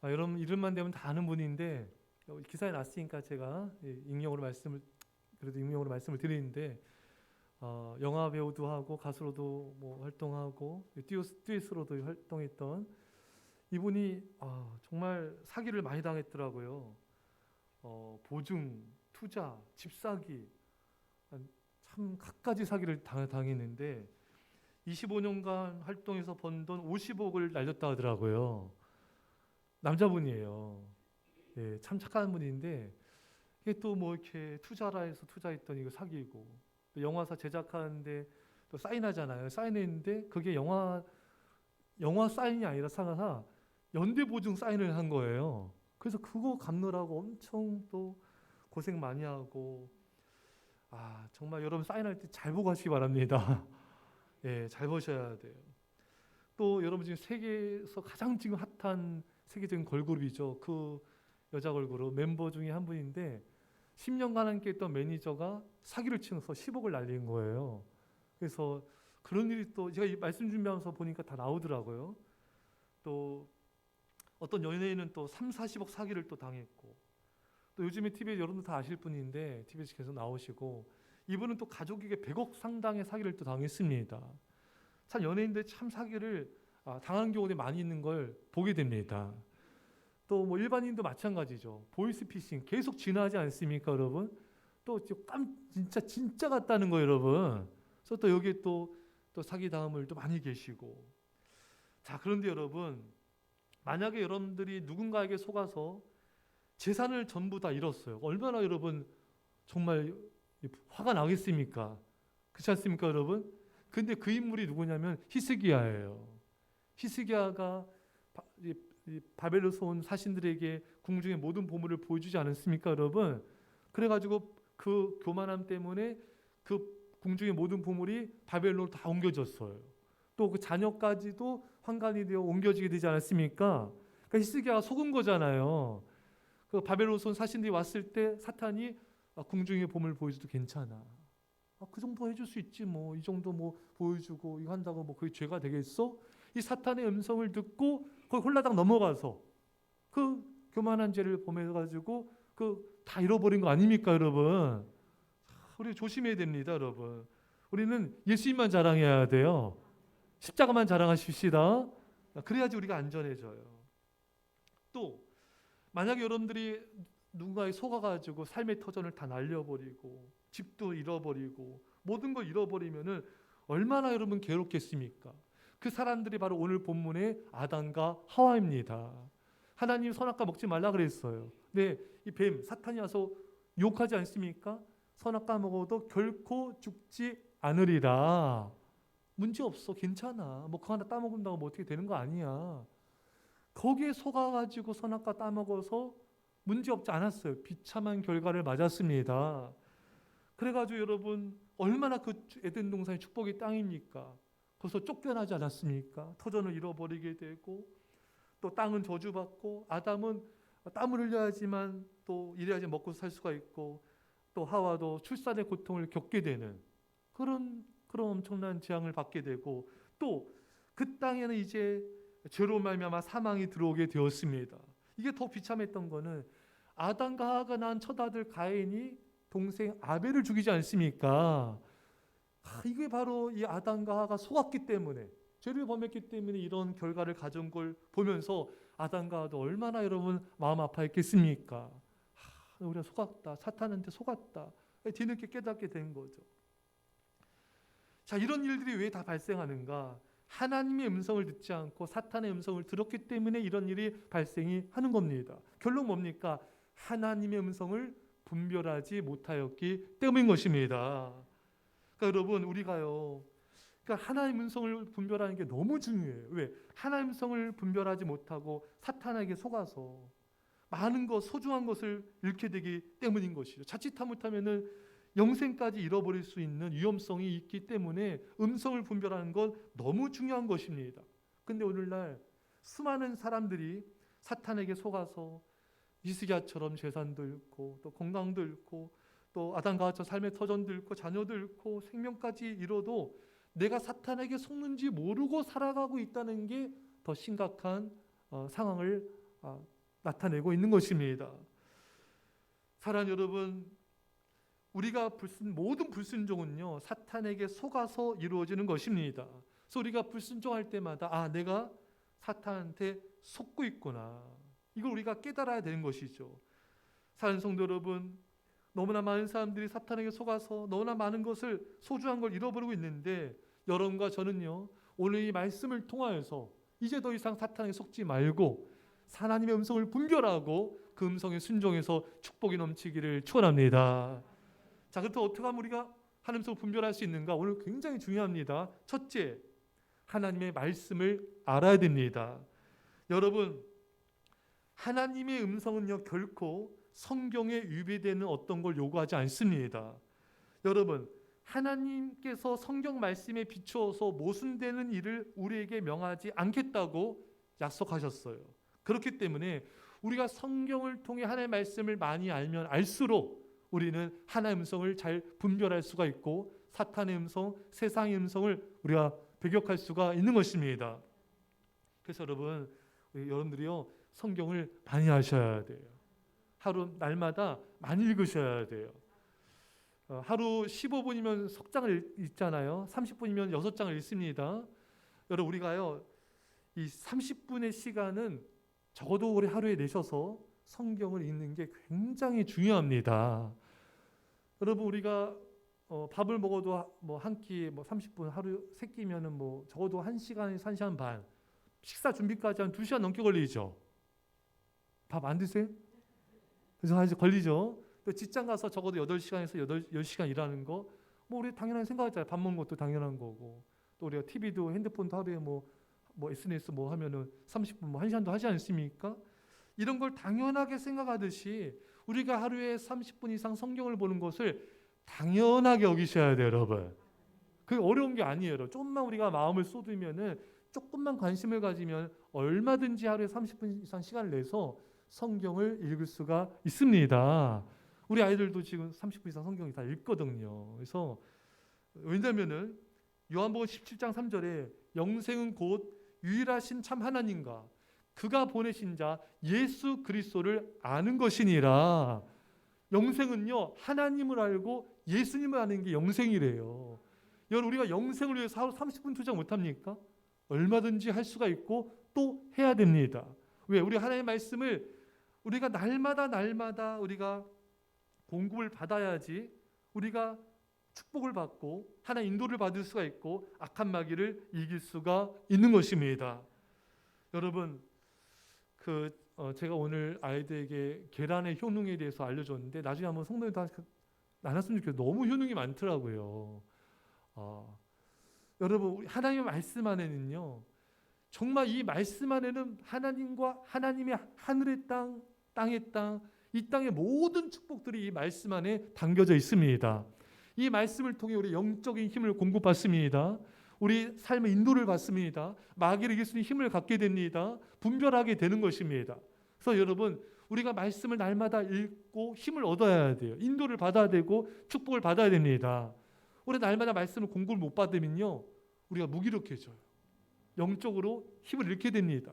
여러분 이름만 되면 다 아는 분인데 기사에 났으니까 제가 그래도 익명으로 말씀을 드리는데 영화 배우도 하고 가수로도 뭐 활동하고 듀엣으로도 활동했던 이분이 정말 사기를 많이 당했더라고요. 보증, 투자, 집 사기 참 갖가지 사기를 당했는데 25년간 활동해서 번 돈 50억을 날렸다 하더라고요. 남자분이에요. 예, 참 착한 분인데 이게 또 뭐 이렇게 투자라 해서 투자했더니 이거 사기고 또 영화사 제작하는데 또 사인하잖아요. 사인했는데 그게 영화 사인이 아니라 상하사 연대 보증 사인을 한 거예요. 그래서 그거 갚느라고 엄청 또 고생 많이 하고 정말 여러분 사인할 때 잘 보고 하시기 바랍니다. 예, 잘 보셔야 돼요. 또 여러분 지금 세계에서 가장 지금 핫한 세계적인 걸그룹이죠. 그 여자 걸그룹 멤버 중에 한 분인데 10년간 함께 했던 매니저가 사기를 치면서 10억을 날린 거예요. 그래서 그런 일이 또 제가 이 말씀 준비하면서 보니까 다 나오더라고요. 또 어떤 연예인은 또 3, 40억 사기를 또 당했고 또 요즘에 TV에 여러분도 다 아실 분인데 TV에서 계속 나오시고 이분은 또 가족에게 100억 상당의 사기를 또 당했습니다. 참 연예인들 참 사기를 당하는 경우가 많이 있는 걸 보게 됩니다. 또 뭐 일반인도 마찬가지죠. 보이스피싱 계속 진화하지 않습니까, 여러분? 또 진짜 같다는 거 여러분. 그래서 또 여기에 또 사기 당함을 또 많이 계시고. 자, 그런데 여러분 만약에 여러분들이 누군가에게 속아서 재산을 전부 다 잃었어요. 얼마나 여러분 정말 화가 나겠습니까? 그렇지 않습니까, 여러분? 근데 그 인물이 누구냐면 히스기야예요. 히스기야가 이 바벨로서 온 사신들에게 궁중의 모든 보물을 보여주지 않았습니까, 여러분? 그래가지고 그 교만함 때문에 그 궁중의 모든 보물이 바벨론으로 다 옮겨졌어요. 또 그 자녀까지도 환관이 되어 옮겨지게 되지 않았습니까? 그러니까 히스기야가 속은 거잖아요. 그 바벨로서 온 사신들이 왔을 때 사탄이 궁중의 보물 보여줘도 괜찮아. 그 정도 해줄 수 있지 뭐. 이 정도 뭐 보여주고 이거 한다고 뭐 그게 죄가 되겠어? 이 사탄의 음성을 듣고 거기 홀라당 넘어가서 그 교만한 죄를 범해가지고 그 다 잃어버린 거 아닙니까, 여러분? 우리 조심해야 됩니다, 여러분. 우리는 예수님만 자랑해야 돼요. 십자가만 자랑하십시다. 그래야지 우리가 안전해져요. 또 만약에 여러분들이 누군가에 속아가지고 삶의 터전을 다 날려버리고 집도 잃어버리고 모든 걸 잃어버리면은 얼마나 여러분 괴롭겠습니까? 그 사람들이 바로 오늘 본문의 아담과 하와입니다. 하나님 선악과 먹지 말라 그랬어요. 근데 이 뱀, 사탄이 와서 유혹하지 않습니까? 선악과 먹어도 결코 죽지 않으리라. 문제 없어, 괜찮아. 뭐 그거 하나 따먹는다고 뭐 어떻게 되는 거 아니야. 거기에 속아가지고 선악과 따먹어서 문제없지 않았어요. 비참한 결과를 맞았습니다. 그래가지고 여러분 얼마나 그 에덴 동산의 축복의 땅입니까? 거기서 쫓겨나지 않았습니까? 터전을 잃어버리게 되고 또 땅은 저주받고 아담은 땀을 흘려야지만 또 이래야지 먹고 살 수가 있고 또 하와도 출산의 고통을 겪게 되는 그런 엄청난 재앙을 받게 되고 또 그 땅에는 이제 죄로 말미암아 사망이 들어오게 되었습니다. 이게 더 비참했던 거는 아담과 하와가 낳은 첫 아들 가인이 동생 아벨을 죽이지 않습니까? 이게 바로 이 아담과 하와가 속았기 때문에 죄를 범했기 때문에 이런 결과를 가져온 걸 보면서 아담과 하와도 얼마나 여러분 마음 아파했겠습니까? 우리가 속았다. 사탄한테 속았다. 뒤늦게 깨닫게 된 거죠. 자, 이런 일들이 왜 다 발생하는가? 하나님의 음성을 듣지 않고 사탄의 음성을 들었기 때문에 이런 일이 발생이 하는 겁니다. 결론 뭡니까? 하나님의 음성을 분별하지 못하였기 때문인 것입니다. 그러니까 여러분 우리가요. 그러니까 하나님의 음성을 분별하는 게 너무 중요해요. 왜? 하나님의 음성을 분별하지 못하고 사탄에게 속아서 많은 것, 소중한 것을 잃게 되기 때문인 것이죠. 자칫하면은 영생까지 잃어버릴 수 있는 위험성이 있기 때문에 음성을 분별하는 건 너무 중요한 것입니다. 근데 오늘날 수많은 사람들이 사탄에게 속아서 히스기야처럼 재산도 잃고 또 건강도 잃고 또 아담과 하와처럼 삶의 터전도 잃고 자녀도 잃고 생명까지 잃어도 내가 사탄에게 속는지 모르고 살아가고 있다는 게 더 심각한 상황을 나타내고 있는 것입니다. 사랑하는 여러분, 우리가 모든 불순종은요 사탄에게 속아서 이루어지는 것입니다. 그래서 우리가 불순종할 때마다 내가 사탄한테 속고 있구나, 이걸 우리가 깨달아야 되는 것이죠. 사랑하는 성도 여러분, 너무나 많은 사람들이 사탄에게 속아서 너무나 많은 것을, 소중한 걸 잃어버리고 있는데, 여러분과 저는요 오늘 이 말씀을 통하여서 이제 더 이상 사탄에게 속지 말고 하나님의 음성을 분별하고 그 음성에 순종해서 축복이 넘치기를 축원합니다. 자, 그렇다면 어떻게 하면 우리가 하나님의 음성을 분별할 수 있는가? 오늘 굉장히 중요합니다. 첫째, 하나님의 말씀을 알아야 됩니다. 여러분, 하나님의 음성은요 결코 성경에 위배되는 어떤 걸 요구하지 않습니다. 여러분, 하나님께서 성경 말씀에 비추어서 모순되는 일을 우리에게 명하지 않겠다고 약속하셨어요. 그렇기 때문에 우리가 성경을 통해 하나님의 말씀을 많이 알면 알수록 우리는 하나님의 음성을 잘 분별할 수가 있고 사탄의 음성, 세상의 음성을 우리가 배격할 수가 있는 것입니다. 그래서 여러분들이요 성경을 많이 하셔야 돼요. 하루 날마다 많이 읽으셔야 돼요. 하루 15분이면 석 장을 읽잖아요. 30분이면 6장을 읽습니다. 여러분, 우리가요 이 30분의 시간은 적어도 우리 하루에 내셔서 성경을 읽는 게 굉장히 중요합니다. 여러분, 우리가 밥을 먹어도 한 끼 30분, 하루 3끼면은 적어도 1시간에서 1시간 반, 식사 준비까지 한 2시간 넘게 걸리죠. 밥 안 드세요? 그래서 한 시간 걸리죠. 또 직장 가서 적어도 8시간에서 10시간 일하는 거, 우리 당연하게 생각하잖아요. 밥 먹는 것도 당연한 거고, 또 우리가 TV도 핸드폰도 하루에 SNS 하면은 30분 1시간도 하지 않습니까? 이런 걸 당연하게 생각하듯이 우리가 하루에 30분 이상 성경을 보는 것을 당연하게 여기셔야 돼요, 여러분. 그게 어려운 게 아니에요. 여러분. 조금만 우리가 마음을 쏟으면은, 조금만 관심을 가지면 얼마든지 하루에 30분 이상 시간을 내서 성경을 읽을 수가 있습니다. 우리 아이들도 지금 30분 이상 성경을 다 읽거든요. 그래서 왜냐면은 요한복음 17장 3절에 영생은 곧 유일하신 참 하나님과 그가 보내신 자 예수 그리스도를 아는 것이니라. 영생은요 하나님을 알고 예수님을 아는 게 영생이래요. 여러분, 우리가 영생을 위해서 하루 30분 투자 못합니까? 얼마든지 할 수가 있고 또 해야 됩니다. 왜? 우리 하나님의 말씀을 우리가 날마다 우리가 공급을 받아야지 우리가 축복을 받고 하나의 인도를 받을 수가 있고 악한 마귀를 이길 수가 있는 것입니다. 여러분, 제가 오늘 아이들에게 계란의 효능에 대해서 알려줬는데 나중에 한번 성도님도 나눴으면 좋겠어요. 너무 효능이 많더라고요. 여러분, 하나님의 말씀 안에는요 정말 이 말씀 안에는 하나님과 하나님의 하늘의 땅, 땅의 땅, 이 땅의 모든 축복들이 이 말씀 안에 담겨져 있습니다. 이 말씀을 통해 우리 영적인 힘을 공급받습니다. 우리 삶의 인도를 받습니다. 마귀를 이길 수 있는 힘을 갖게 됩니다. 분별하게 되는 것입니다. 그래서 여러분, 우리가 말씀을 날마다 읽고 힘을 얻어야 돼요. 인도를 받아야 되고 축복을 받아야 됩니다. 우리 날마다 말씀을 공부를 못 받으면요 우리가 무기력해져요. 영적으로 힘을 잃게 됩니다.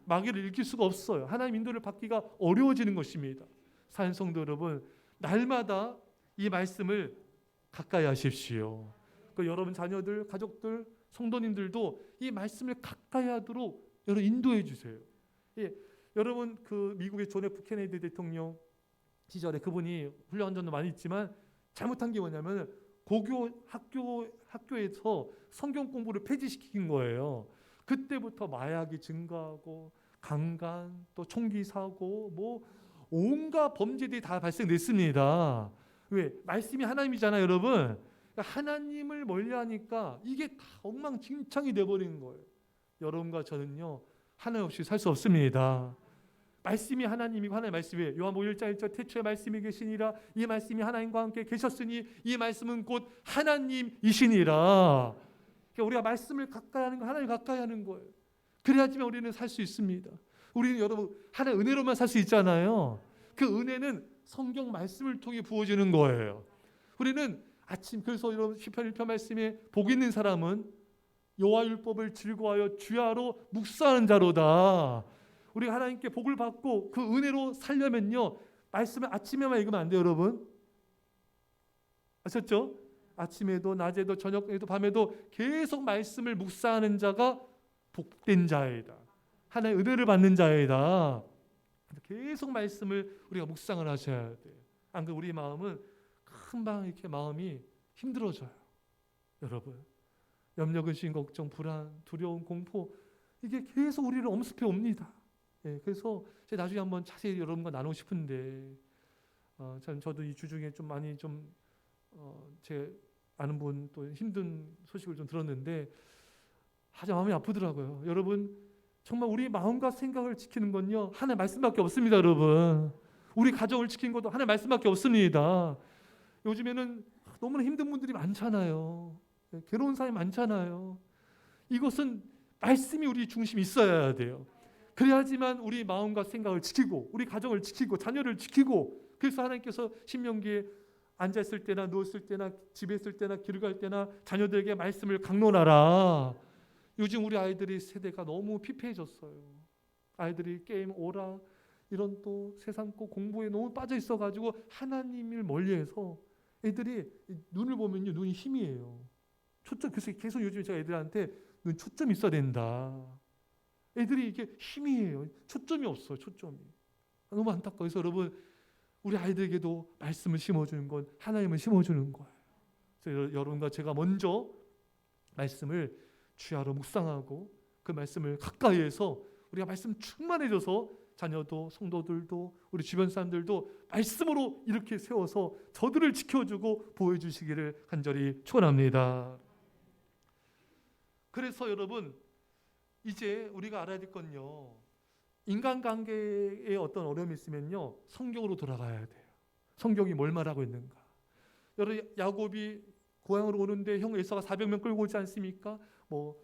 마귀를 이길 수가 없어요. 하나님 인도를 받기가 어려워지는 것입니다. 사는 성도 여러분, 날마다 이 말씀을 가까이 하십시오. 여러분 자녀들, 가족들, 성도님들도 이 말씀을 가까이 하도록 여러분 인도해 주세요. 여러분 미국의 존 F 케네디 대통령 시절에 그분이 훌륭한 점도 많이 있지만 잘못한 게 뭐냐면 고교 학교에서 성경 공부를 폐지시킨 거예요. 그때부터 마약이 증가하고 강간, 또 총기 사고, 온갖 범죄들이 다 발생됐습니다. 왜? 말씀이 하나님이잖아요, 여러분. 하나님을 멀리하니까 이게 다 엉망진창이 돼버리는 거예요. 여러분과 저는요 하나님 없이 살 수 없습니다. 말씀이 하나님이고 하나님의 말씀이에요. 요한복음 1장 1절 태초에 말씀이 계시니라. 이 말씀이 하나님과 함께 계셨으니 이 말씀은 곧 하나님이시니라. 그러니까 우리가 말씀을 가까이 하는 거, 하나님 가까이 하는 거예요. 그래야지만 우리는 살 수 있습니다. 우리는 여러분 하나의 은혜로만 살 수 있잖아요. 그 은혜는 성경 말씀을 통해 부어지는 거예요. 우리는 그래서 여러분 시편 1편 말씀에 복 있는 사람은 여호와 율법을 즐거워하여 주야로 묵상하는 자로다. 우리가 하나님께 복을 받고 그 은혜로 살려면요, 말씀을 아침에만 읽으면 안 돼요, 여러분. 아셨죠? 아침에도 낮에도 저녁에도 밤에도 계속 말씀을 묵상하는 자가 복된 자이다. 하나님의 은혜를 받는 자이다. 계속 말씀을 우리가 묵상을 하셔야 돼요. 안 그러면 우리 마음은 금방 이렇게 마음이 힘들어져요. 여러분, 염려, 근심, 걱정, 불안, 두려움, 공포, 이게 계속 우리를 엄습해 옵니다. 예, 그래서 제가 나중에 한번 자세히 여러분과 나누고 싶은데, 저도 이 주 중에 좀 많이 제 아는 분 또 힘든 소식을 좀 들었는데, 아주 마음이 아프더라고요. 여러분, 정말 우리 마음과 생각을 지키는 건요, 하나의 말씀밖에 없습니다, 여러분. 우리 가정을 지키는 것도 하나의 말씀밖에 없습니다. 요즘에는 너무나 힘든 분들이 많잖아요. 괴로운 사람이 많잖아요. 이것은 말씀이 우리 중심에 있어야 돼요. 그래야지만 우리 마음과 생각을 지키고 우리 가정을 지키고 자녀를 지키고, 그래서 하나님께서 신명기에 앉아있을 때나 누웠을 때나 집에 있을 때나 길을 갈 때나 자녀들에게 말씀을 강론하라. 요즘 우리 아이들이 세대가 너무 피폐해졌어요. 아이들이 게임, 오락, 이런 또 세상 거 공부에 너무 빠져 있어가지고 하나님을 멀리해서 애들이 눈을 보면요, 눈이 희미해요. 초점, 그래서 계속 요즘 제가 애들한테 눈 초점이 있어야 된다. 애들이 이게 희미해요. 초점이 없어요. 초점이. 너무 안타까워요. 그래서 여러분, 우리 아이들에게도 말씀을 심어주는 건 하나님을 심어주는 거예요. 그래서 여러분과 제가 먼저 말씀을 주야로 묵상하고 그 말씀을 가까이에서 우리가 말씀 충만해져서 자녀도 성도들도 우리 주변 사람들도 말씀으로 이렇게 세워서 저들을 지켜주고 보호해주시기를 간절히 축원합니다. 그래서 여러분, 이제 우리가 알아야 될 건요, 인간관계에 어떤 어려움이 있으면요, 성경으로 돌아가야 돼요. 성경이 뭘 말하고 있는가. 여러분, 야곱이 고향으로 오는데 형 에서가 400명 끌고 오지 않습니까? 뭐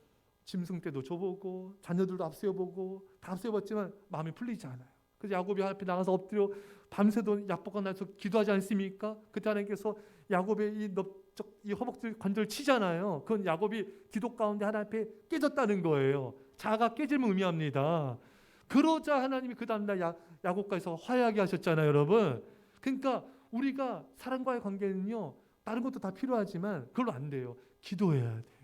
짐승 때도 줘보고 자녀들도 앞세워보고 다 앞세워봤지만 마음이 풀리지 않아요. 그래서 야곱이 앞에 나가서 엎드려 밤새도 약복가 나서 기도하지 않습니까? 그때 하나님께서 야곱의 이 허벅지 관절을 치잖아요. 그건 야곱이 기도 가운데 하나님 앞에 깨졌다는 거예요. 자아가 깨짐을 의미합니다. 그러자 하나님이 그 다음날 야곱과에서 화해하게 하셨잖아요, 여러분. 그러니까 우리가 사람과의 관계는요, 다른 것도 다 필요하지만 그걸로 안 돼요. 기도해야 돼요.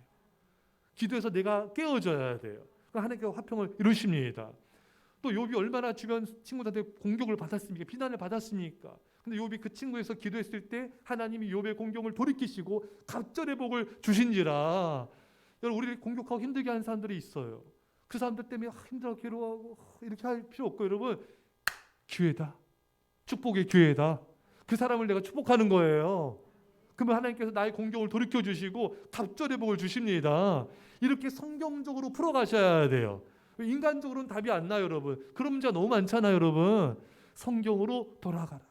기도해서 내가 깨어져야 돼요. 하나님께서 화평을 이루십니다. 또 욥이 얼마나 주변 친구들한테 공격을 받았습니까? 비난을 받았습니까? 근데 욥이 그 친구에서 기도했을 때 하나님이 욥의 공격을 돌이키시고 갑절의 복을 주신지라. 여러분, 우리를 공격하고 힘들게 하는 사람들이 있어요. 그 사람들 때문에 힘들어 괴로워하고 이렇게 할 필요 없고, 여러분, 기회다. 축복의 기회다. 그 사람을 내가 축복하는 거예요. 그러면 하나님께서 나의 공격을 돌이켜 주시고 갑절의 복을 주십니다. 이렇게 성경적으로 풀어가셔야 돼요. 인간적으로는 답이 안 나요, 여러분. 그런 문제가 너무 많잖아요, 여러분. 성경으로 돌아가라.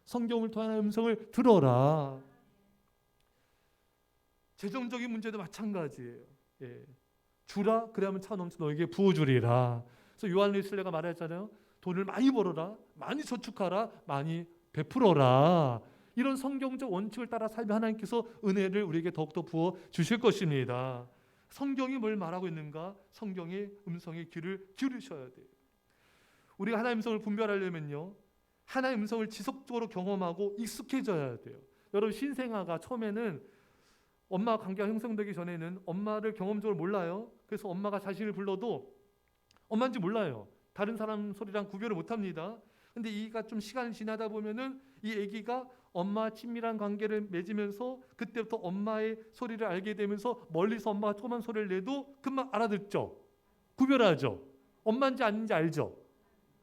성경을 통한 음성을 들어라. 재정적인 문제도 마찬가지예요. 예. 주라, 그래야만 차 넘쳐 너에게 부어주리라. 그래서 요한 웨슬레가 말했잖아요. 돈을 많이 벌어라, 많이 저축하라, 많이 베풀어라. 이런 성경적 원칙을 따라 살면 하나님께서 은혜를 우리에게 더욱더 부어 주실 것입니다. 성경이 뭘 말하고 있는가? 성경의 음성에 귀를 기울이셔야 돼요. 우리가 하나님의 음성을 분별하려면요, 하나님의 음성을 지속적으로 경험하고 익숙해져야 돼요. 여러분, 신생아가 처음에는 엄마 관계가 형성되기 전에는 엄마를 경험적으로 몰라요. 그래서 엄마가 자신을 불러도 엄마인지 몰라요. 다른 사람 소리랑 구별을 못합니다. 근데 이가 좀 시간이 지나다 보면은 이 아기가 엄마와 친밀한 관계를 맺으면서 그때부터 엄마의 소리를 알게 되면서 멀리서 엄마가 조그만 소리를 내도 금방 알아듣죠. 구별하죠. 엄마인지 아닌지 알죠.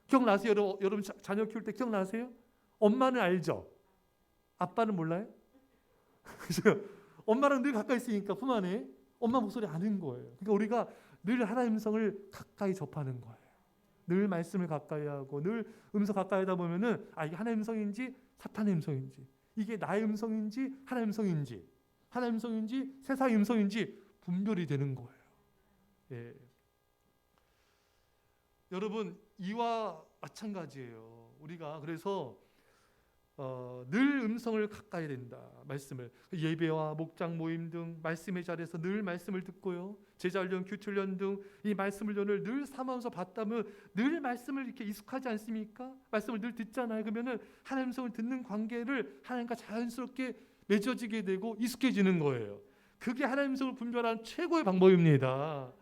기억나세요? 여러분 자녀 키울 때 기억나세요? 엄마는 알죠. 아빠는 몰라요? 엄마랑 늘 가까이 있으니까 품 안에 엄마 목소리 아는 거예요. 그러니까 우리가 늘 하나님의 음성을 가까이 접하는 거예요. 늘 말씀을 가까이 하고 늘 음성 가까이 하다 보면은 이게 하나님의 음성인지 사탄의 음성인지, 이게 나의 음성인지 하나님의 음성인지, 하나님의 음성인지 세상의 음성인지 분별이 되는 거예요. 예. 여러분, 이와 마찬가지예요. 우리가 그래서 늘 음성을 가까이 된다. 말씀을 예배와 목장 모임 등 말씀의 자리에서 늘 말씀을 듣고요. 제자훈련, 규틀련 등 이 말씀 훈련을 늘 삼아서 받다면 늘 말씀을 이렇게 익숙하지 않습니까? 말씀을 늘 듣잖아요. 그러면은 하나님 음성을 듣는 관계를 하나님과 자연스럽게 맺어지게 되고 익숙해지는 거예요. 그게 하나님 음성을 분별하는 최고의 방법입니다.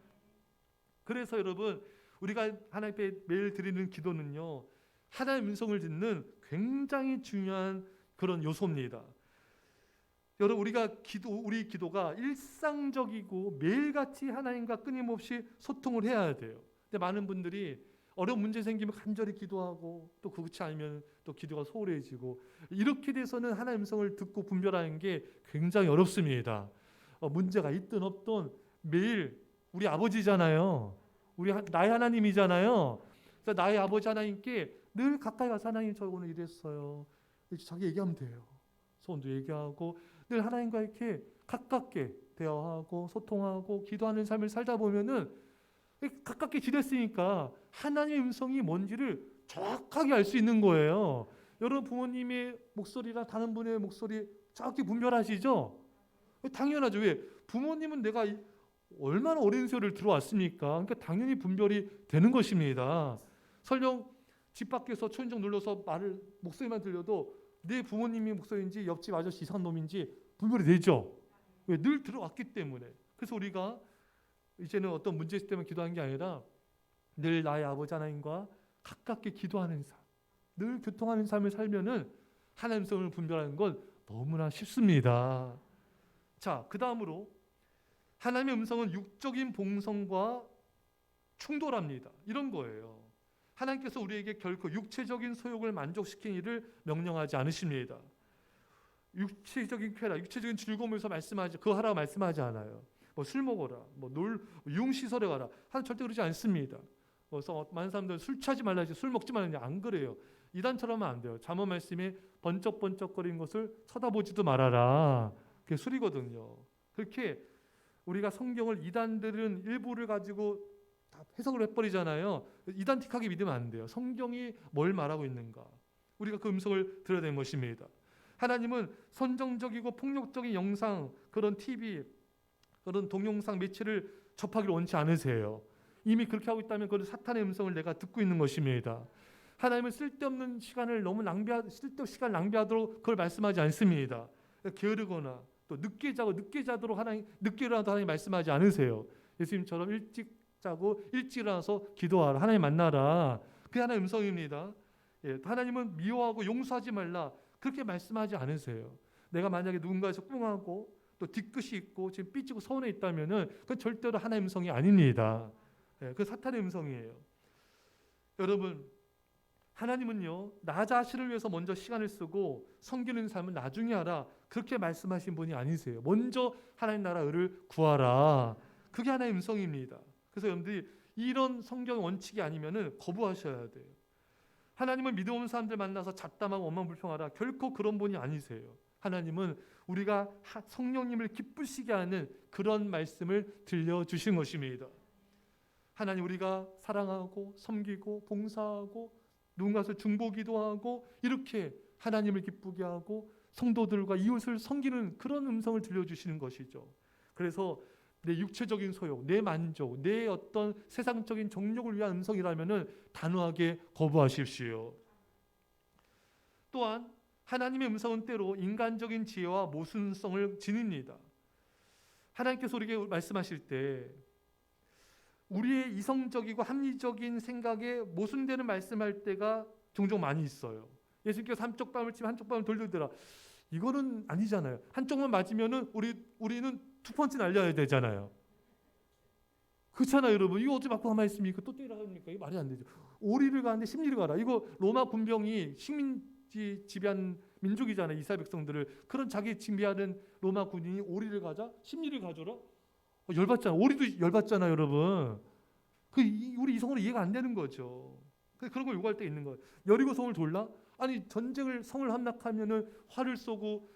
그래서 여러분 우리가 하나님 앞에 매일 드리는 기도는요, 하나님 음성을 듣는 굉장히 중요한 그런 요소입니다. 여러분 우리 기도가 일상적이고 매일같이 하나님과 끊임없이 소통을 해야 돼요. 근데 많은 분들이 어려운 문제 생기면 간절히 기도하고 또 그렇지 않으면 또 기도가 소홀해지고 이렇게 돼서는 하나님 음성을 듣고 분별하는 게 굉장히 어렵습니다. 문제가 있든 없든 매일 우리 아버지잖아요. 나의 하나님이잖아요. 그래서 나의 아버지 하나님께 늘 가까이 가서 하나님 저 오늘 이랬어요. 자기 얘기하면 돼요. 소원도 얘기하고 늘 하나님과 이렇게 가깝게 대화하고 소통하고 기도하는 삶을 살다 보면은 가깝게 지냈으니까 하나님의 음성이 뭔지를 정확하게 알 수 있는 거예요. 여러분 부모님의 목소리랑 다른 분의 목소리 정확히 분별하시죠? 당연하죠. 왜? 부모님은 내가 얼마나 어린 세월을 들어왔습니까? 그러니까 당연히 분별이 되는 것입니다. 설령 집 밖에서 초인종 눌러서 목소리만 들려도 내 부모님이 목소리인지 옆집 아저씨 이상한 놈인지 분별이 되죠. 왜? 늘 들어왔기 때문에. 그래서 우리가 이제는 어떤 문제 있을 때만 기도하는 게 아니라 늘 나의 아버지 하나님과 가깝게 기도하는 삶, 늘 교통하는 삶을 살면은 하나님 성을 분별하는 건 너무나 쉽습니다. 자, 그 다음으로 하나님의 음성은 육적인 본성과 충돌합니다. 이런 거예요. 하나님께서 우리에게 결코 육체적인 소욕을 만족시키는 일을 명령하지 않으십니다. 육체적인 쾌락, 육체적인 즐거움에서 그거 하라고 말씀하지 않아요. 술 먹어라, 유흥시설에 가라. 하나님 절대 그러지 않습니다. 그래서 많은 사람들은 술 취하지 말라지, 술 먹지 말라지 안 그래요. 이단처럼은 안 돼요. 잠언 말씀에 번쩍번쩍거리는 것을 쳐다보지도 말아라. 그게 술이거든요. 그렇게 우리가 성경을 이단들은 일부를 가지고 다 해석을 해버리잖아요. 이단틱하게 믿으면 안 돼요. 성경이 뭘 말하고 있는가. 우리가 그 음성을 들어야 되는 것입니다. 하나님은 선정적이고 폭력적인 영상, 그런 TV, 그런 동영상 매체를 접하기를 원치 않으세요. 이미 그렇게 하고 있다면 그건 사탄의 음성을 내가 듣고 있는 것입니다. 하나님은 쓸데없는 시간을 쓸데없는 시간 낭비하도록 그걸 말씀하지 않습니다. 게으르거나 또 늦게 자도록 늦게 일어나도 하나님 말씀하지 않으세요. 예수님처럼 일찍 자고 일찍 일어나서 기도하라, 하나님 만나라. 그게 하나님의 음성입니다. 하나님은 미워하고 용서하지 말라, 그렇게 말씀하지 않으세요. 내가 만약에 누군가에서 꿍하고 또 뒤끝이 있고 지금 삐지고 서운해 있다면은 그건 절대로 하나님의 음성이 아닙니다. 그 사탄의 음성이에요. 여러분, 하나님은요, 나 자신을 위해서 먼저 시간을 쓰고 섬기는 삶은 나중에 하라, 그렇게 말씀하신 분이 아니세요. 먼저 하나님 나라 의를 구하라. 그게 하나님의 음성입니다. 그래서 여러분들이 이런 성경 원칙이 아니면은 거부하셔야 돼요. 하나님은 믿음 없는 사람들 만나서 잡담하고 원망불평하라, 결코 그런 분이 아니세요. 하나님은 우리가 성령님을 기쁘시게 하는 그런 말씀을 들려주신 것입니다. 하나님 우리가 사랑하고 섬기고 봉사하고 누군가서 중보기도하고 이렇게 하나님을 기쁘게 하고 성도들과 이웃을 섬기는 그런 음성을 들려주시는 것이죠. 그래서 내 육체적인 소욕, 내 만족, 내 어떤 세상적인 정욕을 위한 음성이라면은 단호하게 거부하십시오. 또한 하나님의 음성은 때로 인간적인 지혜와 모순성을 지닙니다. 하나님께서 우리에게 말씀하실 때 우리의 이성적이고 합리적인 생각에 모순되는 말씀할 때가 종종 많이 있어요. 예수님께서 한쪽 뺨을 치면 한쪽 뺨을 돌리더라. 이거는 아니잖아요. 한쪽만 맞으면은 우리는 투펀치 날려야 되잖아요. 그렇잖아요, 여러분. 이거 어찌 맞고 가만히 있습니까? 또 때리라 합니까? 이거 말이 안 되죠. 오리를 가는데 십리를 가라. 이거 로마 군병이 식민지 지배한 민족이잖아요. 이스라엘 백성들을. 그런 자기 지배하는 로마 군인이 오리를 가자, 십리를 가져라. 열받잖아. 오리도 열받잖아요, 여러분. 우리 이성으로 이해가 안 되는 거죠. 그런 걸 요구할 때 있는 거예요. 여리고 성을 돌라? 아니 성을 함락하면은 활을 쏘고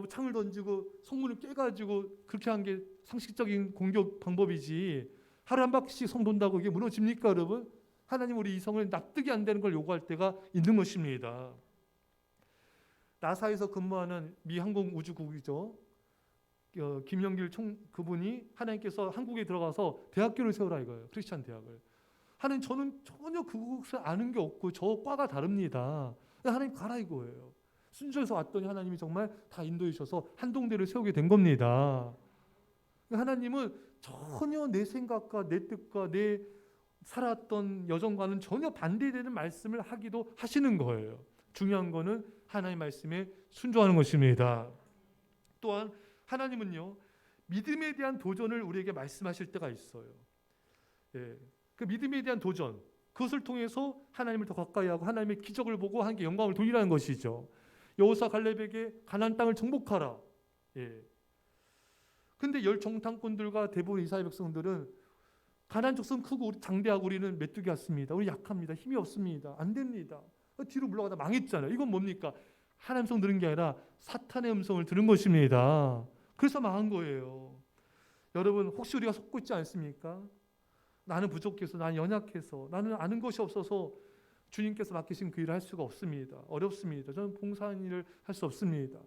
창을 던지고 성문을 깨가지고 그렇게 한 게 상식적인 공격 방법이지. 하루 한 바퀴씩 성 돈다고 이게 무너집니까, 여러분? 하나님 우리 이성을 납득이 안 되는 걸 요구할 때가 있는 것입니다. 나사에서 근무하는 미 항공우주국이죠. 김영길 그분이 하나님께서 한국에 들어가서 대학교를 세우라 이거예요. 크리스찬 대학을. 하나님 저는 전혀 그것을 아는 게 없고 저 과가 다릅니다. 하나님 가라 이거예요. 순조해서 왔더니 하나님이 정말 다 인도해 주셔서 한동대를 세우게 된 겁니다. 하나님은 전혀 내 생각과 내 뜻과 내 살았던 여정과는 전혀 반대되는 말씀을 하기도 하시는 거예요. 중요한 거는 하나님 말씀에 순종하는 것입니다. 또한 하나님은요, 믿음에 대한 도전을 우리에게 말씀하실 때가 있어요. 그 믿음에 대한 도전, 그것을 통해서 하나님을 더 가까이 하고 하나님의 기적을 보고 하나님께 영광을 돌리라는 것이죠. 여호수아 갈렙에게 가나안 땅을 정복하라. 근데 열 정탐꾼들과 대부분 이스라엘 백성들은 가나안 족속은 크고 장대하고 우리는 메뚜기 같습니다. 우리 약합니다. 힘이 없습니다. 안 됩니다. 뒤로 물러가다 망했잖아요. 이건 뭡니까? 하나님 음성 들은 게 아니라 사탄의 음성을 들은 것입니다. 그래서 망한 거예요. 여러분 혹시 우리가 속고 있지 않습니까? 나는 부족해서, 나는 연약해서, 나는 아는 것이 없어서 주님께서 맡기신 그 일을 할 수가 없습니다. 어렵습니다. 저는 봉사하는 일을 할 수 없습니다.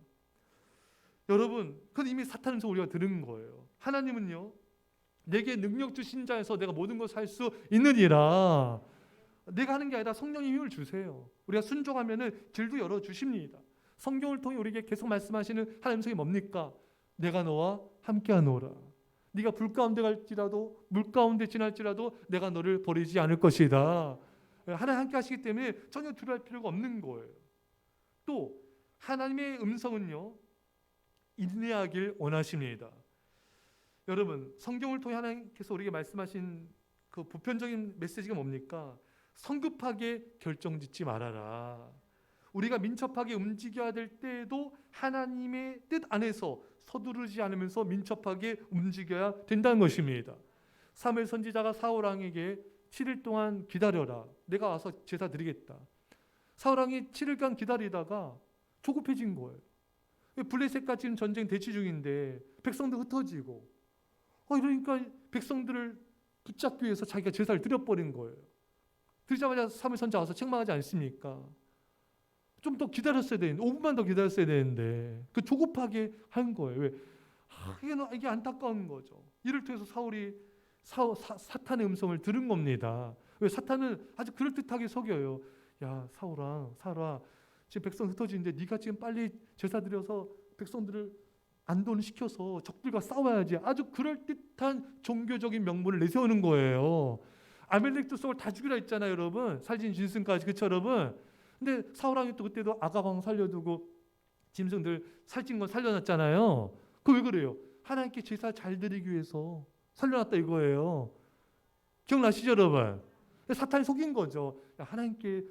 여러분, 그건 이미 사탄 음성을 우리가 들은 거예요. 하나님은요, 내게 능력 주신 자에서 내가 모든 것을 할 수 있느니라. 내가 하는 게 아니라 성령님 힘을 주세요. 우리가 순종하면은 길도 열어 주십니다. 성경을 통해 우리에게 계속 말씀하시는 하나님 음성이 뭡니까? 내가 너와 함께하노라. 네가 불 가운데 갈지라도 물 가운데 지날지라도 내가 너를 버리지 않을 것이다. 하나님 함께 하시기 때문에 전혀 두려워할 필요가 없는 거예요. 또 하나님의 음성은요, 인내하길 원하십니다. 여러분, 성경을 통해 하나님께서 우리에게 말씀하신 그 보편적인 메시지가 뭡니까? 성급하게 결정짓지 말아라. 우리가 민첩하게 움직여야 될 때에도 하나님의 뜻 안에서 서두르지 않으면서 민첩하게 움직여야 된다는 것입니다. 사무엘 선지자가 사울 왕에게 7일 동안 기다려라. 내가 와서 제사 드리겠다. 사울 왕이 7일간 기다리다가 조급해진 거예요. 블레셋과 지금 전쟁 대치 중인데 백성들 흩어지고 이러니까 백성들을 붙잡기 위해서 자기가 제사를 드려버린 거예요. 드리자마자 사무엘 선지자 와서 책망하지 않습니까? 좀 더 기다렸어야 되는데 5분만 더 기다렸어야 되는데 그 조급하게 한 거예요. 왜? 이게 안타까운 거죠. 이를 통해서 사울이 사탄의 음성을 들은 겁니다. 왜? 사탄은 아주 그럴듯하게 속여요. 야 사울아 지금 백성 흩어지는데 네가 지금 빨리 제사 드려서 백성들을 안돈시켜서 적들과 싸워야지. 아주 그럴듯한 종교적인 명분을 내세우는 거예요. 아멜렉 족속을 다 죽이라 했잖아요, 여러분. 살진 짐승까지. 그렇죠, 여러분? 근데 사울왕이 또 그때도 아가방 살려두고 짐승들 살찐 건 살려놨잖아요. 그 왜 그래요? 하나님께 제사 잘 드리기 위해서 살려놨다 이거예요. 기억나시죠, 여러분? 사탄이 속인 거죠. 야, 하나님께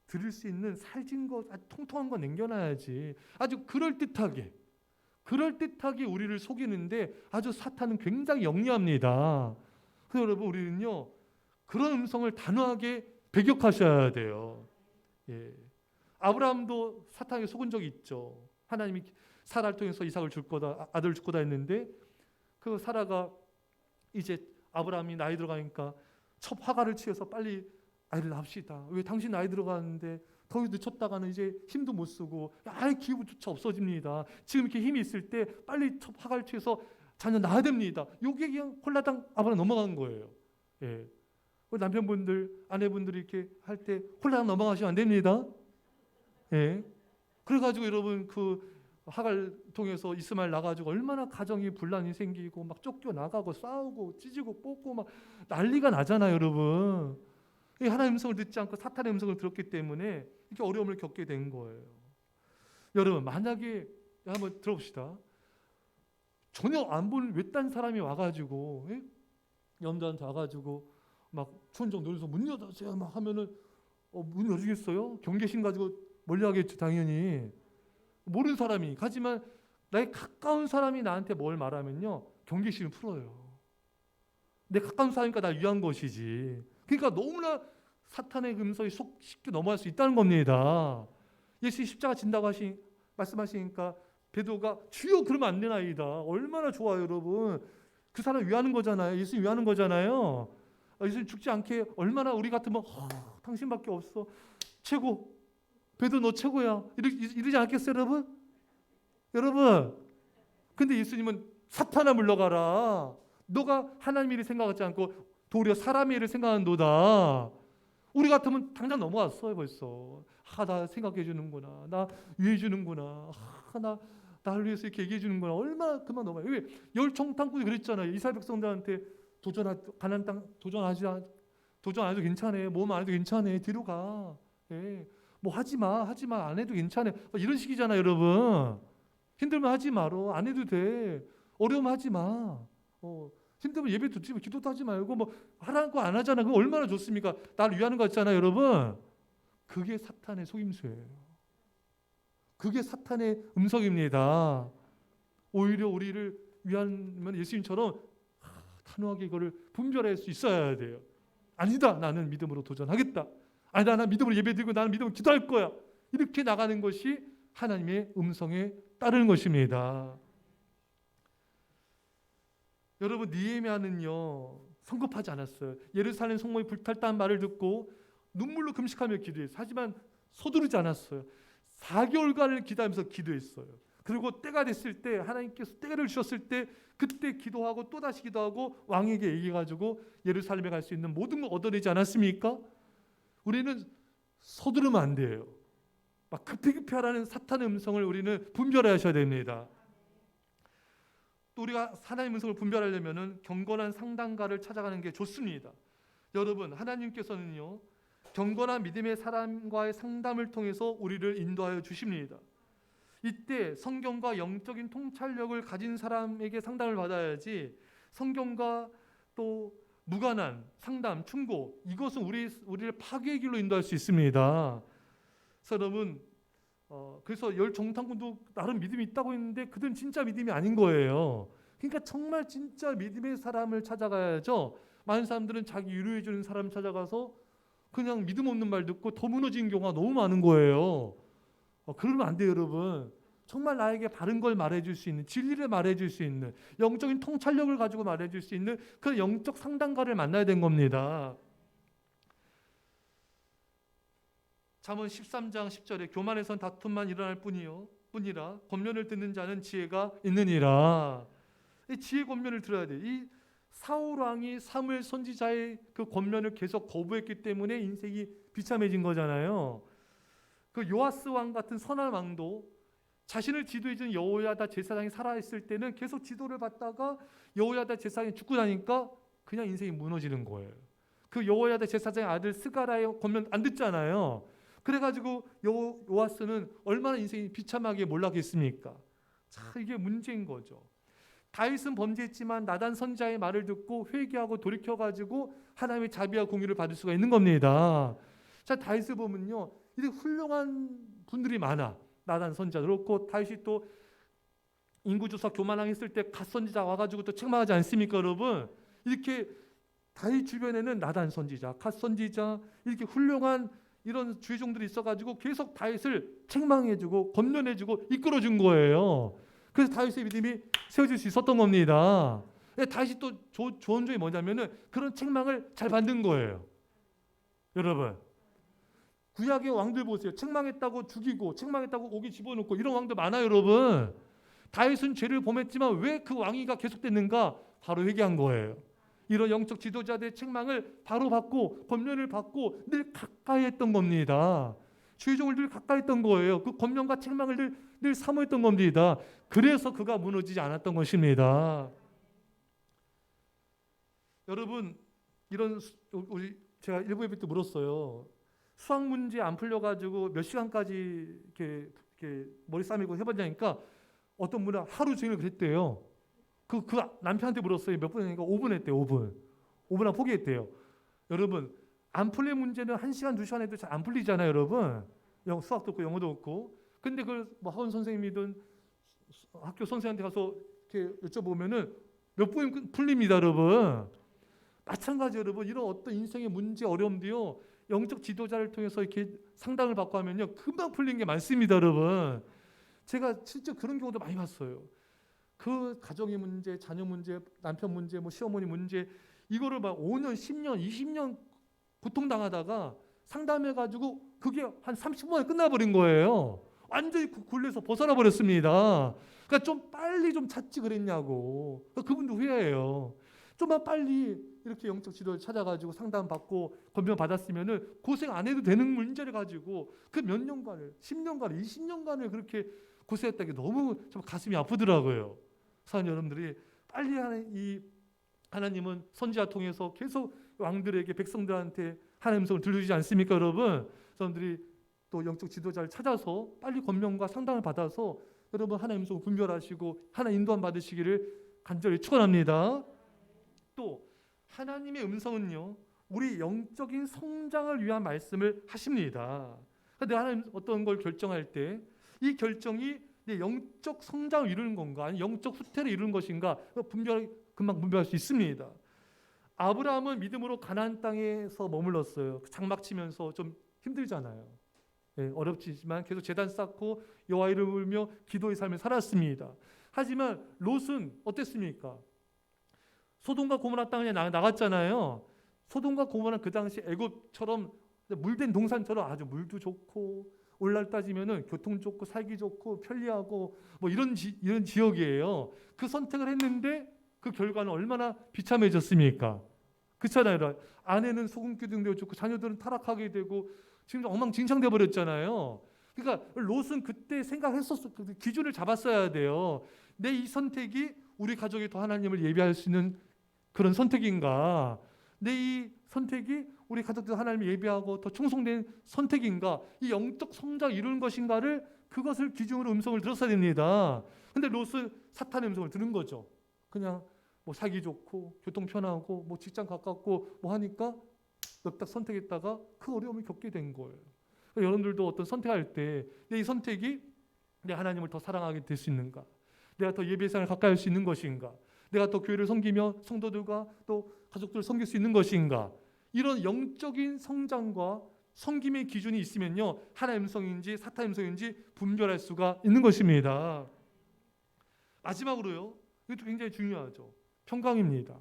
드릴 수 있는 살찐 거, 아주 통통한 거 남겨놔야지. 아주 그럴듯하게 우리를 속이는데 아주 사탄은 굉장히 영리합니다. 그래서 여러분, 우리는요, 그런 음성을 단호하게 배격하셔야 돼요. 아브라함도 사탄에게 속은 적이 있죠. 하나님이 사라를 통해서 이삭을 줄 거다, 아들을 줄 거다 했는데 그 사라가 이제 아브라함이 나이 들어가니까 첫 화가를 취해서 빨리 아이를 낳읍시다. 왜? 당신 나이 들어가는데 더 늦췄다가는 이제 힘도 못 쓰고 아예 기후조차 없어집니다. 지금 이렇게 힘이 있을 때 빨리 첫 화가를 취해서 자녀 낳아야 됩니다. 요게 그냥 홀라당 아브라함 넘어간 거예요. 남편분들, 아내분들이 이렇게 할 때 홀라당 넘어가시면 안 됩니다. 그래가지고 여러분 그 하갈 통해서 이스마엘 나가지고 얼마나 가정이 분란이 생기고 막 쫓겨나가고 싸우고 찢고 뽑고 막 난리가 나잖아요, 여러분. 하나님의 음성을 듣지 않고 사탄의 음성을 들었기 때문에 이렇게 어려움을 겪게 된 거예요. 여러분, 만약에 한번 들어봅시다. 전혀 안 본 외딴 사람이 와가지고 염도한테 와가지고 막 촌정 놀면서 문 열어주세요 막 하면은 문 열어주겠어요? 경계심 가지고 멀리하겠죠, 당연히. 모르는 사람이. 하지만 나의 가까운 사람이 나한테 뭘 말하면요, 경계심을 풀어요. 내 가까운 사람이니까 날 위한 것이지. 그러니까 너무나 사탄의 음성이 쉽게 넘어갈 수 있다는 겁니다. 예수님 십자가 진다고 말씀하시니까 베드로가 주여 그러면 안 되나이다. 얼마나 좋아요, 여러분. 그 사람 위하는 거잖아요. 예수님 위하는 거잖아요. 예수님 죽지 않게 얼마나 우리 같으면 당신밖에 없어. 최고. 그래도 너 최고야. 이러지 않겠어요, 여러분? 여러분, 근데 예수님은 사탄아 물러가라. 너가 하나님 일을 생각하지 않고 도리어 사람의 일을 생각한도다. 우리 같으면 당장 넘어갔어요, 벌써. 나 생각해 주는구나. 나 위해 주는구나. 나를 위해서 이렇게 얘기해 주는구나. 얼마나 그만 넘어요. 왜 열정탐꾼이 그랬잖아요. 이스라엘 백성들한테 가나안 땅 도전 안 해도 괜찮아. 몸 안 해도 괜찮아. 뒤로 가. 예. 뭐 하지 마. 안 해도 괜찮아. 이런 식이잖아요, 여러분. 힘들면 하지 마로. 안 해도 돼. 어려우면 하지 마. 힘들면 예배 듣지, 기도도 하지 말고 뭐 하라는 거 안 하잖아. 그거 얼마나 좋습니까? 나를 위하는 거 같잖아요, 여러분. 그게 사탄의 속임수예요. 그게 사탄의 음성입니다. 오히려 우리를 위하면 예수님처럼 단호하게 이거를 분별할 수 있어야 돼요. 아니다, 나는 믿음으로 도전하겠다. 아니다, 나는 믿음으로 예배드리고 나는 믿음으로 기도할 거야. 이렇게 나가는 것이 하나님의 음성에 따르는 것입니다. 여러분, 느헤미야는요 성급하지 않았어요. 예루살렘 성문이 불탔다는 말을 듣고 눈물로 금식하며 기도했어요. 하지만 서두르지 않았어요. 4개월간을 기도하면서 기도했어요. 그리고 때가 됐을 때 하나님께서 때를 주셨을 때 그때 기도하고 또다시 기도하고 왕에게 얘기해가지고 예루살렘에 갈 수 있는 모든 걸 얻어내지 않았습니까? 우리는 서두르면 안 돼요. 막 급히 하라는 사탄의 음성을 우리는 분별하셔야 됩니다. 또 우리가 하나님의 음성을 분별하려면 경건한 상담가를 찾아가는 게 좋습니다. 여러분, 하나님께서는요 경건한 믿음의 사람과의 상담을 통해서 우리를 인도하여 주십니다. 이때 성경과 영적인 통찰력을 가진 사람에게 상담을 받아야지 성경과 또 무관한 상담, 충고, 이것은 우리를 파괴의 길로 인도할 수 있습니다. 그래서 여러분, 그래서 열 정탐꾼도 나름 믿음이 있다고 했는데 그들은 진짜 믿음이 아닌 거예요. 그러니까 정말 진짜 믿음의 사람을 찾아가야죠. 많은 사람들은 자기 위로해 주는 사람 찾아가서 그냥 믿음 없는 말 듣고 더 무너진 경우가 너무 많은 거예요. 그러면 안 돼요, 여러분. 정말 나에게 바른 걸 말해줄 수 있는, 진리를 말해줄 수 있는, 영적인 통찰력을 가지고 말해줄 수 있는 그런 영적 상담가를 만나야 된 겁니다. 잠언 13장 10절에 교만에선 다툼만 일어날 뿐이라 권면을 듣는 자는 지혜가 있느니라. 이 지혜 권면을 들어야 돼. 이 사울 왕이 사무엘 선지자의 그 권면을 계속 거부했기 때문에 인생이 비참해진 거잖아요. 그 요아스 왕 같은 선한 왕도 자신을 지도해준 여호야다 제사장이 살아있을 때는 계속 지도를 받다가 여호야다 제사장이 죽고 나니까 그냥 인생이 무너지는 거예요. 그 여호야다 제사장의 아들 스가랴의 권면 안 듣잖아요. 그래가지고 요아스는 얼마나 인생이 비참하게 몰락했습니까? 참 이게 문제인 거죠. 다윗은 범죄했지만 나단 선지자의 말을 듣고 회개하고 돌이켜가지고 하나님의 자비와 공의를 받을 수가 있는 겁니다. 자, 다윗을 보면요, 이렇게 훌륭한 분들이 많아. 나단 선지자도 그렇고, 다윗이 또 인구조사 교만왕했을 때 갓 선지자 와가지고 또 책망하지 않습니까, 여러분? 이렇게 다윗 주변에는 나단 선지자, 갓 선지자, 이렇게 훌륭한 이런 주의종들이 있어가지고 계속 다윗을 책망해주고 권면해주고 이끌어준 거예요. 그래서 다윗의 믿음이 세워질 수 있었던 겁니다. 다윗이 또 좋은 점이 뭐냐면은 그런 책망을 잘 받는 거예요. 여러분, 구약의 왕들 보세요. 책망했다고 죽이고 책망했다고 옥에 집어넣고 이런 왕들 많아요, 여러분. 다윗은 죄를 범했지만 왜 그 왕위가 계속됐는가? 바로 회개한 거예요. 이런 영적 지도자들의 책망을 바로 받고 권면을 받고 늘 가까이 했던 겁니다. 주의종을 늘 가까이 했던 거예요. 그 권면과 책망을 늘 사모했던 겁니다. 그래서 그가 무너지지 않았던 것입니다. 여러분, 제가 일부 예배 때 물었어요. 수학 문제 안 풀려가지고 몇 시간까지 이렇게 머리 싸매고 해봤냐니까 어떤 분은 하루 종일 그랬대요. 그 남편한테 물었어요. 몇 분 했냐니까 5분 했대요. 5분 안 포기했대요. 여러분, 안 풀릴 문제는 1시간, 2시간 해도 잘 안 풀리잖아요, 여러분. 수학도 없고 영어도 없고. 근데 그걸 뭐 학원 선생님이든 학교 선생한테 가서 이렇게 여쭤보면은 몇 분 풀립니다, 여러분. 마찬가지 여러분, 이런 어떤 인생의 문제, 어려움도요, 영적 지도자를 통해서 이렇게 상담을 받고 하면요, 금방 풀린 게 많습니다, 여러분. 제가 실제 그런 경우도 많이 봤어요. 그 가정의 문제, 자녀 문제, 남편 문제, 뭐 시어머니 문제, 이거를 막 5년, 10년, 20년 고통당하다가 상담해가지고 그게 한 30분 만에 끝나버린 거예요. 완전히 굴레에서 벗어나 버렸습니다. 그러니까 좀 빨리 좀 찾지 그랬냐고. 그분도 후회해요. 좀만 빨리 이렇게 영적 지도를 찾아가지고 상담받고 권면 받았으면은 고생 안 해도 되는 문제를 가지고 그 몇 년간을 10년간을 20년간을 그렇게 고생했다는 게 너무 좀 가슴이 아프더라고요. 사는 여러분들이 빨리 이 하나님은 선지자 통해서 계속 왕들에게 백성들한테 하나님의 음성을 들려주지 않습니까, 여러분? 사람들이 또 영적 지도자를 찾아서 빨리 권면과 상담을 받아서 여러분 하나님의 음성을 분별하시고 하나님 인도함 받으시기를 간절히 축원합니다. 또 하나님의 음성은요, 우리 영적인 성장을 위한 말씀을 하십니다. 근데 하나님 어떤 걸 결정할 때 이 결정이 내 영적 성장을 이루는 건가, 아니 영적 후퇴를 이루는 것인가, 금방 분별할 수 있습니다. 아브라함은 믿음으로 가나안 땅에서 머물렀어요. 장막 치면서 좀 힘들잖아요. 어렵지만 계속 제단 쌓고 여호와 이름을 부르며 기도의 삶을 살았습니다. 하지만 롯은 어땠습니까? 소돔과 고모라 땅에 나갔잖아요. 소돔과 고모라는 그 당시 애굽처럼 물된 동산처럼 아주 물도 좋고 오늘날 따지면은 교통 좋고 살기 좋고 편리하고 뭐 이런 지역이에요. 그 선택을 했는데 그 결과는 얼마나 비참해졌습니까? 그렇잖아요. 아내는 소금 기둥 되어 죽고 자녀들은 타락하게 되고 지금 엉망진창돼 버렸잖아요. 그러니까 롯은 그때 생각했었어. 기준을 잡았어야 돼요. 내 이 선택이 우리 가족이 더 하나님을 예배할 수 있는 그런 선택인가? 내 이 선택이 우리 가족들 하나님을 예배하고 더 충성된 선택인가? 이 영적 성장을 이루는 것인가를 그것을 기준으로 음성을 들었어야 됩니다. 근데 롯은 사탄의 음성을 들은 거죠. 그냥 뭐 살기 좋고 교통 편하고 뭐 직장 가깝고 뭐 하니까 딱 선택했다가 그 어려움을 겪게 된 거예요. 여러분들도 어떤 선택할 때 내 이 선택이 내 하나님을 더 사랑하게 될 수 있는가? 내가 더 예배 생활을 가까이 할 수 있는 것인가? 내가 더 교회를 섬기며 성도들과 또 가족들을 섬길 수 있는 것인가? 이런 영적인 성장과 섬김의 기준이 있으면요, 하나님의 음성인지 사탄의 음성인지 분별할 수가 있는 것입니다. 마지막으로요, 이것도 굉장히 중요하죠. 평강입니다.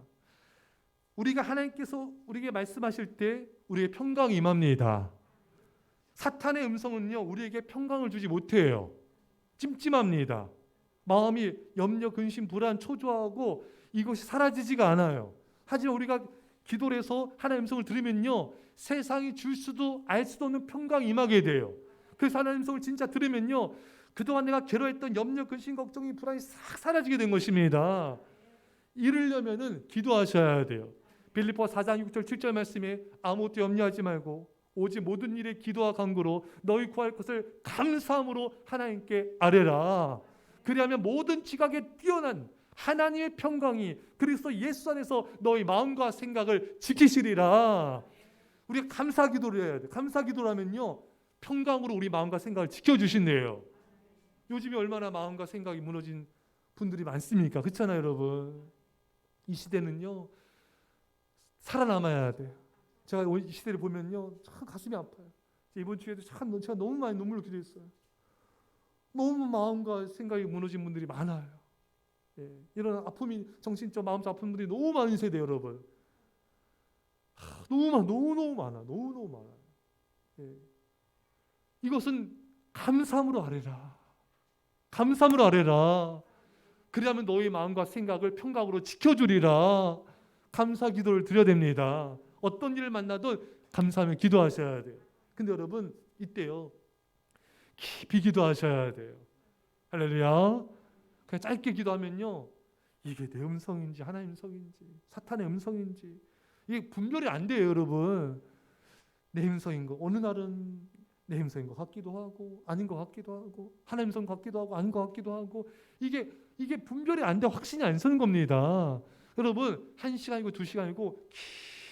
우리가 하나님께서 우리에게 말씀하실 때 우리의 평강이 임합니다. 사탄의 음성은요, 우리에게 평강을 주지 못해요. 찜찜합니다. 마음이 염려, 근심, 불안, 초조하고 이것이 사라지지가 않아요. 하지만 우리가 기도를 해서 하나님의 음성을 들으면요, 세상이 줄 수도 알 수도 없는 평강이 임하게 돼요. 그래서 하나님의 음성을 진짜 들으면요, 그동안 내가 괴로웠던 염려, 근심, 걱정이, 불안이 싹 사라지게 된 것입니다. 이르려면은 기도하셔야 돼요. 빌립보 4장 6절 7절 말씀에 아무것도 염려하지 말고 오직 모든 일에 기도와 간구로 너희 구할 것을 감사함으로 하나님께 아뢰라. 그리하면 모든 지각에 뛰어난 하나님의 평강이 그리스도 예수 안에서 너희 마음과 생각을 지키시리라. 우리가 감사 기도를 해야 돼. 감사 기도라면요, 평강으로 우리 마음과 생각을 지켜주신대요. 요즘에 얼마나 마음과 생각이 무너진 분들이 많습니까? 그렇잖아요, 여러분. 이 시대는요, 살아남아야 돼요. 제가 이 시대를 보면요, 참 가슴이 아파요. 이번 주에도 참 제가 너무 많이 눈물로 기도했어요. 너무 마음과 생각이 무너진 분들이 많아요. 이런 아픔이, 정신적 마음적 아픈 분들이 너무 많은 세대, 여러분. 너무 많아. 이것은 감사함으로 아뢰라. 감사함으로 아뢰라. 그리하면 너희 마음과 생각을 평강으로 지켜주리라. 감사 기도를 드려야 됩니다. 어떤 일을 만나도 감사하며 기도하셔야 돼요. 근데 여러분, 이때요, 깊이 기도하셔야 돼요. 할렐루야. 그냥 짧게 기도하면요, 이게 내 음성인지 하나님 음성인지 사탄의 음성인지 이게 분별이 안 돼요, 여러분. 내 음성인 거 어느 날은 내 음성인 것 같기도 하고 아닌 것 같기도 하고 하나님 음성 같기도 하고 아닌 것 같기도 하고 이게 분별이 안 돼, 확신이 안 서는 겁니다. 여러분, 1시간이고 2시간이고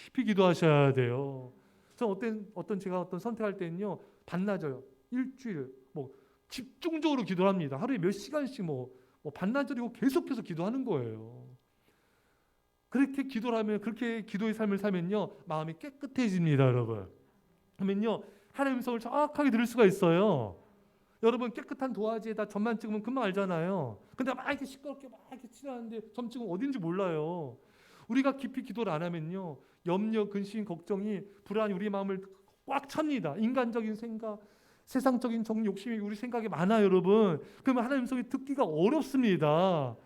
깊이 기도하셔야 돼요. 저는 제가 선택할 때는요, 반나절, 일주일 뭐 집중적으로 기도를 합니다. 하루에 몇 시간씩 뭐 반나절이고 계속해서 기도하는 거예요. 그렇게 기도를 하면, 그렇게 기도의 삶을 살면요, 마음이 깨끗해집니다, 여러분. 그러면요, 하나님의 음성을 정확하게 들을 수가 있어요. 여러분, 깨끗한 도화지에다 점만 찍으면 금방 알잖아요. 근데 막 이렇게 시끄럽게 막 이렇게 칠하는데 점 찍으면 어딘지 몰라요. 우리가 깊이 기도를 안 하면요, 염려, 근심, 걱정이, 불안이 우리 마음을 꽉 찹니다. 인간적인 생각, 세상적인 욕심이 우리 생각에 많아요, 여러분. 그러면 하나님 음성이 듣기가 어렵습니다.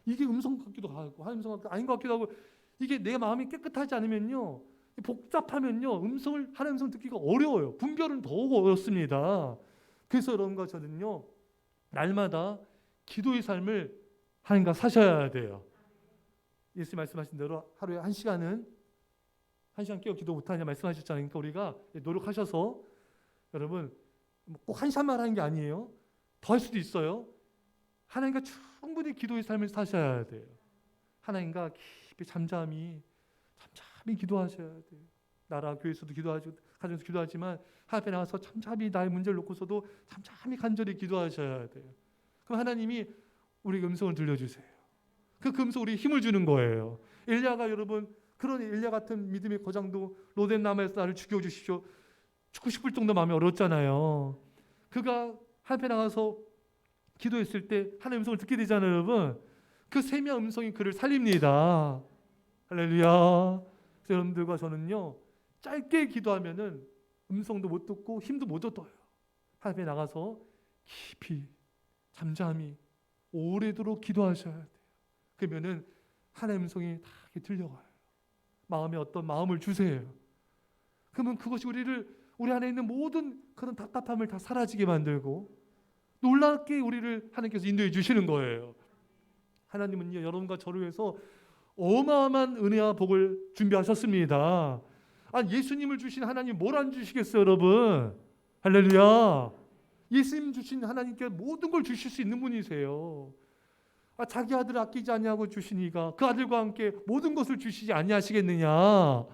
이게 음성 같기도 하고 하나님 음성 아닌 것 같기도 하고, 이게 내 마음이 깨끗하지 않으면요, 복잡하면요, 하나님 음성 듣기가 어려워요. 분별은 더욱 어렵습니다. 그래서 여러분과 저는요, 날마다 기도의 삶을 하나님과 사셔야 돼요. 예수님 말씀하신 대로 하루에 1시간 깨어 기도 못하냐 말씀하셨잖아요. 그러니까 우리가 노력하셔서, 여러분 꼭 1시간만 하는 게 아니에요. 더 할 수도 있어요. 하나님과 충분히 기도의 삶을 사셔야 돼요. 하나님과 깊이 잠잠히 기도하셔야 돼요. 나라 교회에서도 기도하시고 가정에서 기도하지만 하나님 앞에 나와서 잠잠히 나의 문제를 놓고서도 잠잠히 간절히 기도하셔야 돼요. 그럼 하나님이 우리 음성을 들려주세요. 그 음성 우리 힘을 주는 거예요. 엘리야가, 여러분, 그런 엘리야 같은 믿음의 거장도 로덴 남에서 나를 죽여주십시오. 죽고 싶을 정도 마음이 어렵잖아요. 그가 하나님 앞에 나가서 기도했을 때 하나님의 음성을 듣게 되잖아요, 여러분. 그 세미한 음성이 그를 살립니다. 할렐루야. 그래서 여러분들과 저는요, 짧게 기도하면은 음성도 못 듣고 힘도 못 얻어요. 하나님 앞에 나가서 깊이 잠잠히 오래도록 기도하셔야 돼요. 그러면은 하나님의 음성이 다 들려와요. 마음에 어떤 마음을 주세요. 그러면 그것이 우리 안에 있는 모든 그런 답답함을 다 사라지게 만들고 놀랍게 우리를 하나님께서 인도해 주시는 거예요. 하나님은요, 여러분과 저를 위해서 어마어마한 은혜와 복을 준비하셨습니다. 예수님을 주신 하나님 뭘 안 주시겠어요, 여러분? 할렐루야. 예수님 주신 하나님께 모든 걸 주실 수 있는 분이세요. 자기 아들을 아끼지 아니하고 주시니가 그 아들과 함께 모든 것을 주시지 아니하시겠느냐.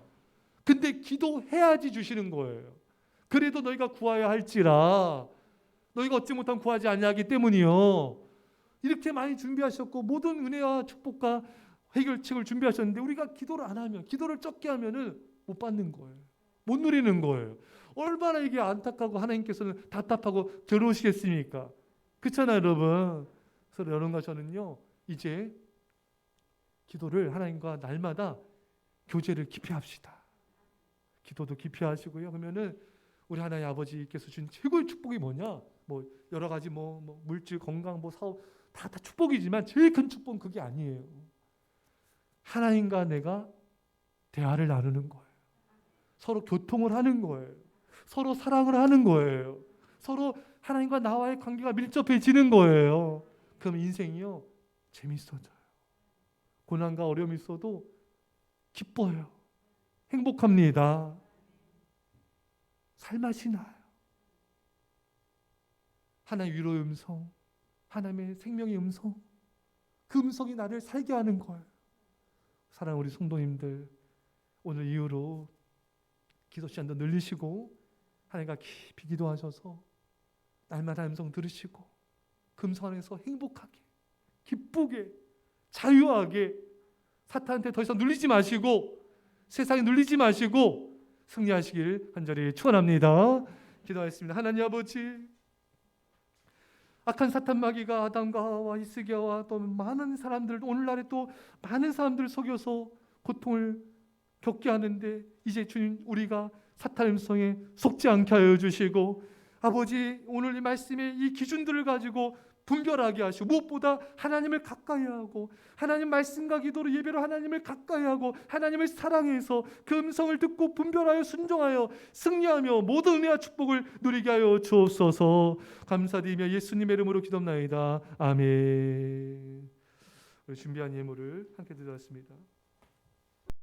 근데 기도해야지 주시는 거예요. 그래도 너희가 구하여야 할지라 너희가 얻지 못하면 구하지 아니하기 때문이요. 이렇게 많이 준비하셨고 모든 은혜와 축복과 해결책을 준비하셨는데 우리가 기도를 안 하면, 기도를 적게 하면은 못 받는 거예요. 못 누리는 거예요. 얼마나 이게 안타깝고 하나님께서는 답답하고 괴로우시겠습니까? 그렇잖아요, 여러분. 그래서 여러분과 저는요, 이제 기도를 하나님과 날마다 교제를 깊이 합시다. 기도도 깊이 하시고요. 그러면은 우리 하나님 아버지께서 주신 최고의 축복이 뭐냐? 여러 가지 물질, 건강, 사업 다 축복이지만 제일 큰 축복은 그게 아니에요. 하나님과 내가 대화를 나누는 거예요. 서로 교통을 하는 거예요. 서로 사랑을 하는 거예요. 서로 하나님과 나와의 관계가 밀접해지는 거예요. 그럼 인생이요, 재밌어져요. 고난과 어려움이 있어도 기뻐요. 행복합니다. 살맛이 나요. 하나님의 위로의 음성, 하나님의 생명의 음성, 그 음성이 나를 살게 하는 거예요. 사랑하는 우리 성도님들, 오늘 이후로 기도 시간도 늘리시고 하나님과 깊이 기도하셔서 날마다 음성 들으시고 그 음성 안에서 행복하게, 기쁘게, 자유하게 사탄한테 더 이상 눌리지 마시고 세상에 눌리지 마시고 승리하시길 간절히 축원합니다. 기도하겠습니다. 하나님 아버지, 악한 사탄 마귀가 아담과 하와와 히스기야와 또 많은 사람들, 오늘날에 또 많은 사람들을 속여서 고통을 겪게 하는데 이제 주님, 우리가 사탄의 음성에 속지 않게 하여 주시고 아버지, 오늘 이 말씀의 이 기준들을 가지고 분별하게 하시고 무엇보다 하나님을 가까이 하고 하나님 말씀과 기도로 예배로 하나님을 가까이 하고 하나님을 사랑해서 그 음성을 듣고 분별하여 순종하여 승리하며 모든 은혜와 축복을 누리게 하여 주옵소서. 감사드리며 예수님의 이름으로 기도합나이다. 아멘. 준비한 예물을 함께 드렸습니다.